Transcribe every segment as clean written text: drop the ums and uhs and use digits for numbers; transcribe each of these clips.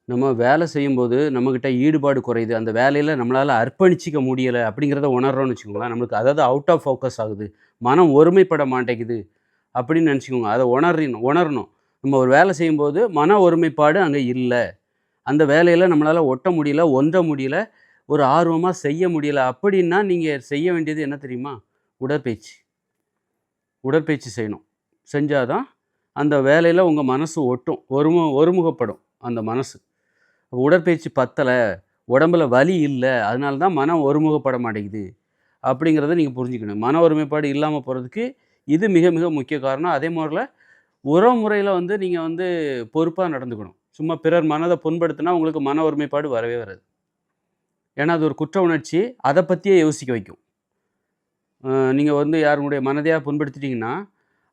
நம்ம வேலை செய்யும்போது நம்மகிட்ட ஈடுபாடு குறையுது. அந்த வேலையில நம்மளால அர்ப்பணிச்சுக்க முடியல அப்படிங்கிறத உணர்றோம்னு வச்சுக்கோங்களேன். நம்மளுக்கு அதாவது அவுட் ஆஃப் ஃபோக்கஸ் ஆகுது. மனம் ஒருமைப்பட மாட்டேங்குது அப்படின்னு நெனச்சுக்கோங்க. அத உணரணும். நம்ம ஒரு வேலை செய்யும்போது மன ஒருமைப்பாடு அங்க இல்ல. அந்த வேலையில நம்மளால ஒட்ட முடியல, ஒன்ற முடியல, ஒரு ஆர்வமா செய்ய முடியல அப்படின்னா, நீங்க செய்ய வேண்டியது என்ன தெரியுமா? உடற்பயிற்சி. உடற்பயிற்சி செய்யணும். செஞ்சா தான் அந்த வேலையில உங்க மனசு ஒட்டும். ஒருமுகப்படும் அந்த மனசு. உடற்பயிற்சி பத்தல, உடம்புல வலி இல்ல. அதனால தான் மனம் ஒருமுகப்பட மாட்டேங்குது. அப்படிங்கிறத நீங்க புரிஞ்சுக்கணும். மன ஒருமைப்பாடு இல்லாம போறதுக்கு இது மிக மிக முக்கிய காரணம். அதே மாரில உறவு முறையில நீங்க பொறுப்பா நடந்துக்கணும். சும்மா பிறர் மனத புண்படுத்தினா உங்களுக்கு மன ஒருமைப்பாடு வரவே வராது. ஏன்னா அது ஒரு குற்ற உணர்ச்சி. அத பத்தியே யோசிக்க வைக்கும். நீங்க யாருடைய மனதையா புண்படுத்திட்டீங்கன்னா,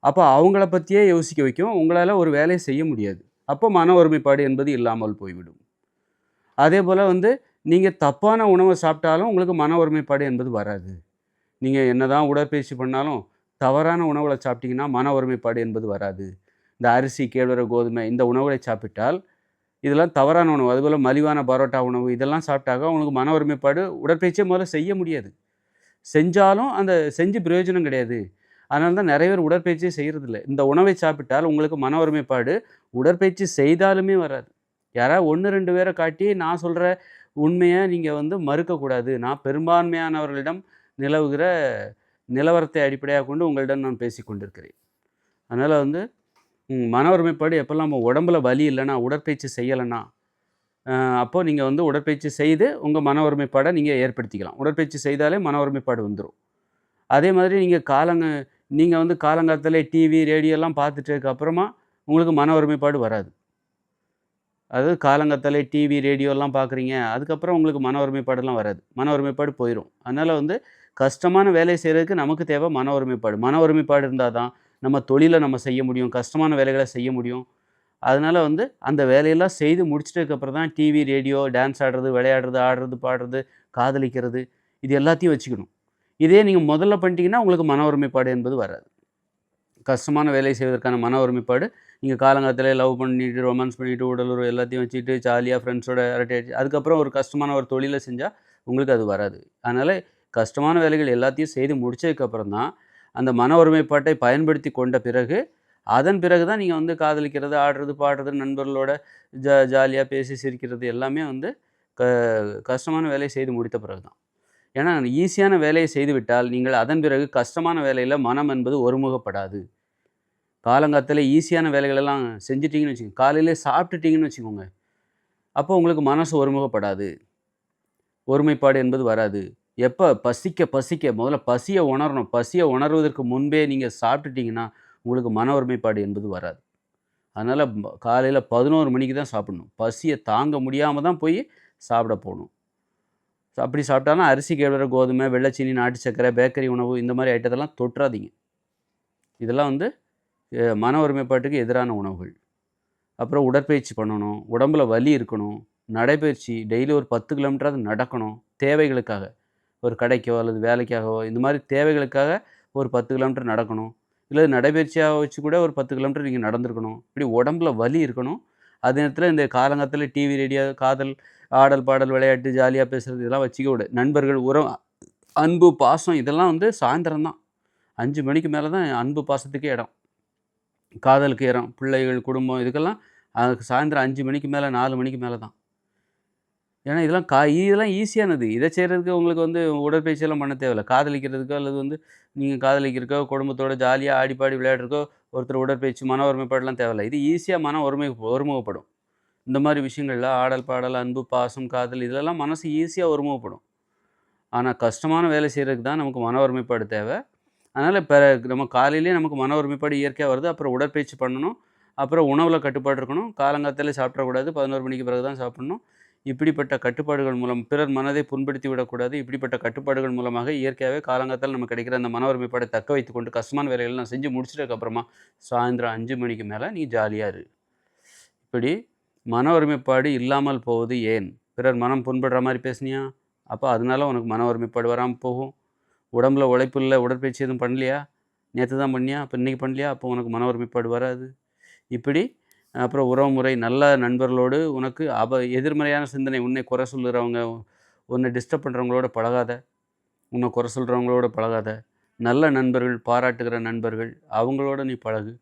அப்ப அவங்கள பத்தியே யோசிக்க வைக்கும். உங்களால ஒரு வேலைய செய்ய முடியாது. அப்போ மன ஒருமைப்பாடு என்பது இல்லாமல் போய்விடும். அதேபோல நீங்க தப்பான உணவ சாப்பிட்டாலும் உங்களுக்கு மன ஒருமைப்பாடு என்பது வராது. நீங்க என்னதான் உடற்பயிற்சி பண்ணாலும், தவறான உணவுகள சாப்பிட்டீங்கன்னா, மன ஒருமைப்பாடு என்பது வராது. இந்த அரிசி, கேழ்வரகு, கோதுமை இந்த உணவுகளை சாப்பிட்டால், இதெல்லாம் தவறான உணவு. அதுபோல மலிவான பரோட்டா உணவு இதெல்லாம் சாப்பிட்டாக்க உங்களுக்கு மன ஒருமைப்பாடு உடற்பயிற்சியே முதல்ல செய்ய முடியாது. செஞ்சாலும் அந்த செஞ்சு பிரயோஜனம் கிடையாது. அதனால தான் நெறைய பேர் உடற்பயிற்சியே செய்றதில்ல. இந்த உணவை சாப்பிட்டால் உங்களுக்கு மன ஒருமைப்பாடு உடற்பயிற்சி செய்தாலுமே வராது. யாராவது 1, 2 பேர காட்டி நான் சொல்ற உண்மைய நீங்க மறுக்கக்கூடாது. நான் பெரும்பான்மையானவர்களிடம் நிலவுகிற நிலவரத்தை அடிப்படையாகக் கொண்டு உங்களிடம் நான் பேசிக் கொண்டிருக்கிறேன். அதனால மன ஒருமைப்பாடு எப்பல்லாம் நம்ம உடம்புல வலி இல்லன்னா, உடற்பயிற்சி செய்யலன்னா, அப்போ நீங்க உடற்பயிற்சி செய்து உங்க மன ஒருமைப்பாட நீங்க ஏற்படுத்திக்கலாம். உடற்பயிற்சி செய்தாலே மன ஒருமைப்பாடு வந்துரும். அதே மாதிரி நீங்க காலங்காத்தாலே டிவி, ரேடியோலாம் பார்த்துட்டதுக்கு அப்புறமா உங்களுக்கு மன ஒருமைப்பாடு வராது. அதாவது காலங்காத்தாலே டிவி, ரேடியோலாம் பார்க்குறீங்க. அதுக்கப்புறம் உங்களுக்கு மன ஒருமைப்பாடுலாம் வராது. மன ஒருமைப்பாடு போயிரும். அதனால கஷ்டமான வேலைய செய்றதுக்கு நமக்கு தேவை மன ஒருமைப்பாடு. மன ஒருமைப்பாடு இருந்தா தான் நம்ம தொழில நம்ம செய்ய முடியும். கஷ்டமான வேலைகள செய்ய முடியும். அதனால அந்த வேலையெல்லாம் செய்து முடிச்சிட்டதுக்கு அப்புறம் தான் டிவி, ரேடியோ, டான்ஸ் ஆடுறது, விளையாடுறது, ஆடுறது, பாடுறது, காதலிக்கிறது இது எல்லாத்தையும் வச்சுக்கணும். இதே நீங்க முதல்ல பண்ணிட்டீங்கன்னா, உங்களுக்கு மன ஒருமைப்பாடு என்பது வராது. கஷ்டமான வேலை செய்வதற்கான மன ஒருமைப்பாடு, நீங்க காலங்காத்தாலே லவ் பண்ணிட்டு, ரொமான்ஸ் பண்ணிட்டு, உடலுறவு எல்லாத்தையும் வச்சுட்டு, ஜாலியா ஃப்ரெண்ட்ஸோட அரட்டை அடிச்சு அதுக்கப்புறம் ஒரு கஷ்டமான ஒரு தொழில செஞ்சா, உங்களுக்கு அது வராது. அதனால கஷ்டமான வேலைகள் எல்லாத்தையும் செய்து முடிச்சதுக்கு அப்புறம் தான், அந்த மன ஒருமைப்பாட்டை பயன்படுத்தி கொண்ட பிறகு, அதன் பிறகு தான் நீங்க காதலிக்கிறது, ஆடுறது, பாடுறது, நண்பர்களோட ஜாலியா பேசி சிரிக்கிறது எல்லாமே க கஷ்டமான வேலைய செய்து முடித்த பிறகு தான். ஏன்னா, ஈஸியான வேலையை செய்துவிட்டால், நீங்கள் அதன் பிறகு கஷ்டமான வேலையில மனம் என்பது ஒருமுகப்படாது. காலங்காத்தால ஈஸியான வேலைகளெல்லாம் செஞ்சுட்டீங்கன்னு வச்சுக்கோங்க. காலையிலே சாப்பிட்டுட்டீங்கன்னு வச்சுக்கோங்க. அப்போ உங்களுக்கு மனசு ஒருமுகப்படாது. ஒருமைப்பாடு என்பது வராது. எப்ப பசிக்க பசிக்க முதல்ல பசிய உணரணும். பசிய உணர்வதற்கு முன்பே நீங்க சாப்பிட்டுட்டீங்கன்னா, உங்களுக்கு மன ஒருமைப்பாடு என்பது வராது. அதனால காலையில 11 மணிக்கு தான் சாப்பிடணும். பசிய தாங்க முடியாம தான் போய் சாப்பிட போணும். அப்படி சாப்பிட்டாலும் அரிசி, கேழ்வரகு, கோதுமை, வெள்ளச்சீனி, நாட்டு சர்க்கரை, பேக்கரி உணவு இந்த மாரி ஐட்டத்தெல்லாம் தொட்றாதீங்க. இதெல்லாம் மன ஒருமைப்பாட்டுக்கு எதிரான உணவுகள். அப்புறம் உடற்பயிற்சி பண்ணணும். உடம்புல வலி இருக்கணும். நடைப்பயிற்சி டெய்லி ஒரு 10 கிலோமீட்டராவது நடக்கணும். தேவைகளுக்காக. ஒரு கடைக்கோ அல்லது வேலைக்காகவோ இந்த மாரி தேவைகளுக்காக ஒரு 10 கிலோமீட்டர் நடக்கணும். இல்ல நடைப்பயிற்சியா வச்சு கூட ஒரு 10 கிலோமீட்டர் நீங்க நடந்திருக்கணும். இப்படி உடம்புல வலி இருக்கணும். அதே நேரத்தில இந்த காலங்காத்தால டிவி, ரேடியோ, காதல், ஆடல், பாடல், விளையாட்டு, ஜாலியா பேசுறது இதெல்லாம் வச்சுக்க கூடாது. நண்பர்கள், உறவு, அன்பு, பாசம் இதெல்லாம் சாயந்தரம் தான். 5 மணிக்கு மேல தான் அன்பு, பாசத்துக்கே இடம். காதலுக்கு இடம். பிள்ளைகள், குடும்பம் இதுக்கெல்லாம் சாயந்தரம் 5 மணிக்கு மேல, 4 மணிக்கு மேல தான். ஏன்னா இதெல்லாம் ஈஸியானது. இத செய்றதுக்கு உங்களுக்கு உடற்பயிற்சியெல்லாம் பண்ண தேவையில்ல. காதலிக்கிறதுக்கோ அல்லது நீங்க காதலிக்கிறதுக்கோ, குடும்பத்தோட ஜாலியா ஆடி பாடி விளையாடுறதுக்கோ ஒருத்தர் உடற்பயிற்சி, மன ஒருமைப்பாடுலாம் தேவையில்ல. இது ஈஸியா மனம் ஒருமுகப்படும். இந்த மாரி விஷயங்கள்ல ஆடல், பாடல், அன்பு, பாசம், காதல் இதுலலாம் மனசு ஈஸியா ஒருமுகப்படும். ஆனா கஷ்டமான வேலை செய்றதுக்கு தான் நமக்கு மன ஒருமைப்பாடு தேவை. அதனால நம்ம காலையிலேயே நமக்கு மன ஒருமைப்பாடு இயற்கையா வருது. அப்புறம் உடற்பயிற்சி பண்ணணும். அப்புறம் உணவுல கட்டுப்பாடு இருக்கணும். காலங்காத்தாலே சாப்பிட்றக்கூடாது. 11 மணிக்கு பிறகு தான் சாப்பிடணும். இப்படிப்பட்ட கட்டுப்பாடுகள் மூலம் பிறர் மனதை புண்படுத்தி விடக்கூடாது. இப்படிப்பட்ட கட்டுப்பாடுகள் மூலமாக இயற்கையாவே காலங்காத்தால நமக்கு கிடைக்கிற அந்த மன ஒருமைப்பாடை தக்க வைத்துக்கொண்டு கஷ்டமான வேலைகள்லாம் செஞ்சு முடிச்சிட்டதுக்கு அப்புறமா, சாயந்திரம் 5 மணிக்கு மேல நீ ஜாலியா இரு. இப்படி மன ஒருமைப்பாடு இல்லாமல் போவது ஏன்? பிறர் மனம் புண்படுற மாரி பேசினியா? அப்ப அதனால உனக்கு மன ஒருமைப்பாடு வராம போகும். உடம்புல உழைப்பு இல்ல, உடற்பயிற்சி எதுவும் பண்ணலையா? நேத்து தான் பண்ணியா? அப்ப இன்னைக்கு பண்ணலையா? அப்போ உனக்கு மன ஒருமைப்பாடு வராது. இப்படி அப்புறம் உறவுமுறை, நல்ல நண்பர்களோடு உனக்கு எதிர்மறையான சிந்தனை, உன்னை குறை சொல்லுறவங்க, உன்னை டிஸ்டர்ப் பண்ணுறவங்களோட பழகாத. உன்னை குறை சொல்கிறவங்களோட பழகாத. நல்ல நண்பர்கள், பாராட்டுகிற நண்பர்கள், அவங்களோட நீ பழகு.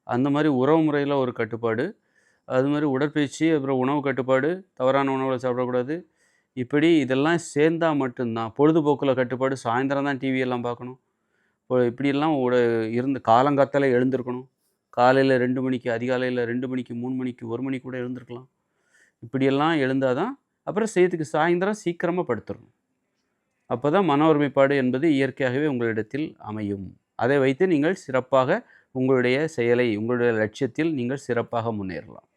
அந்த மாதிரி உறவு முறையில் ஒரு கட்டுப்பாடு. அது மாதிரி உடற்பயிற்சி, அப்புறம் உணவு கட்டுப்பாடு, தவறான உணவுகளை சாப்பிடக்கூடாது. இப்படி இதெல்லாம் சேர்ந்தா மட்டும்தான். பொழுதுபோக்கில் கட்டுப்பாடு, சாயந்தரம் தான் டிவி எல்லாம் பார்க்கணும். இப்போ இப்படியெல்லாம் இருந்து காலங்காத்தால எழுந்திருக்கணும். காலையில் 2 மணிக்கு, அதிகாலையில் 2 மணிக்கு, 3 மணிக்கு, 1 மணிக்கு கூட எழுந்திருக்கலாம். இப்படியெல்லாம் எழுந்தால் தான் அப்புறம் செய்யறதுக்கு சாயந்தரம் சீக்கிரமாக படுத்துடணும். அப்போ தான் மன ஒருமைப்பாடு என்பது இயற்கையாகவே உங்களிடத்தில் அமையும். அதை வைத்து நீங்கள் சிறப்பாக உங்களுடைய செயலை, உங்களுடைய லட்சியத்தில் நீங்கள் சிறப்பாக முன்னேறலாம்.